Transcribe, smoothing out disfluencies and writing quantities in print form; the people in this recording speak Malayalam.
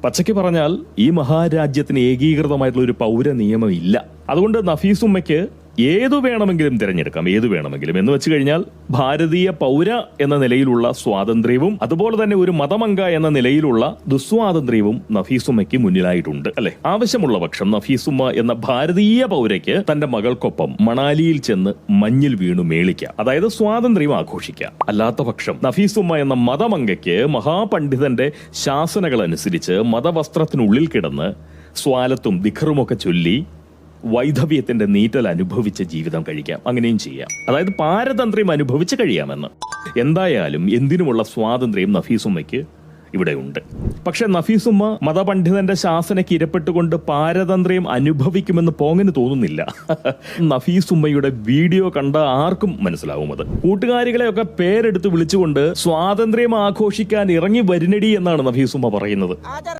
പച്ചയ്ക്ക് പറഞ്ഞാൽ ഈ മഹാരാജ്യത്തിന് ഏകീകൃതമായിട്ടുള്ള ഒരു പൗര നിയമം ഇല്ല. അതുകൊണ്ട് നഫീസുമ്മയ്ക്ക് ഏതു വേണമെങ്കിലും തിരഞ്ഞെടുക്കാം, ഏതു വേണമെങ്കിലും എന്ന് വെച്ച് കഴിഞ്ഞാൽ ഭാരതീയ പൗര എന്ന നിലയിലുള്ള സ്വാതന്ത്ര്യവും അതുപോലെ തന്നെ ഒരു മതമംഗ എന്ന നിലയിലുള്ള ദുസ്വാതന്ത്ര്യവും നഫീസുമ്മയ്ക്ക് മുന്നിലായിട്ടുണ്ട് അല്ലെ. ആവശ്യമുള്ള പക്ഷം നഫീസുമ്മ എന്ന ഭാരതീയ പൗരയ്ക്ക് തന്റെ മകൾക്കൊപ്പം മണാലിയിൽ ചെന്ന് മഞ്ഞിൽ വീണു മേളിക്കാം, അതായത് സ്വാതന്ത്ര്യം ആഘോഷിക്കാം. അല്ലാത്ത പക്ഷം നഫീസുമ്മ എന്ന മതമംഗയ്ക്ക് മഹാപണ്ഡിതന്റെ ശാസനകൾ അനുസരിച്ച് മതവസ്ത്രത്തിനുള്ളിൽ കിടന്ന് സ്വാലത്തും ദിഖറുമൊക്കെ ചൊല്ലി വൈധവ്യത്തിന്റെ നീറ്റൽ അനുഭവിച്ച ജീവിതം കഴിക്കാം. അങ്ങനെയും ചെയ്യാം, അതായത് പാരതന്ത്ര്യം അനുഭവിച്ച് കഴിയാമെന്ന്. എന്തായാലും എന്തിനുമുള്ള സ്വാതന്ത്ര്യം നഫീസുമ്മയ്ക്ക് ഇവിടെ ഉണ്ട്. പക്ഷെ നഫീസുമ്മ മതപണ്ഡിതന്റെ ശാസനയ്ക്ക് ഇരപ്പെട്ടുകൊണ്ട് പാരതന്ത്ര്യം അനുഭവിക്കുമെന്ന് പോങ്ങിന് തോന്നുന്നില്ല. നഫീസുമ്മയുടെ വീഡിയോ കണ്ട ആർക്കും മനസ്സിലാവും അത്. കൂട്ടുകാരികളെയൊക്കെ പേരെടുത്ത് വിളിച്ചുകൊണ്ട് സ്വാതന്ത്ര്യം ആഘോഷിക്കാൻ ഇറങ്ങി വരുന്നടി എന്നാണ് നഫീസുമ്മ പറയുന്നത്.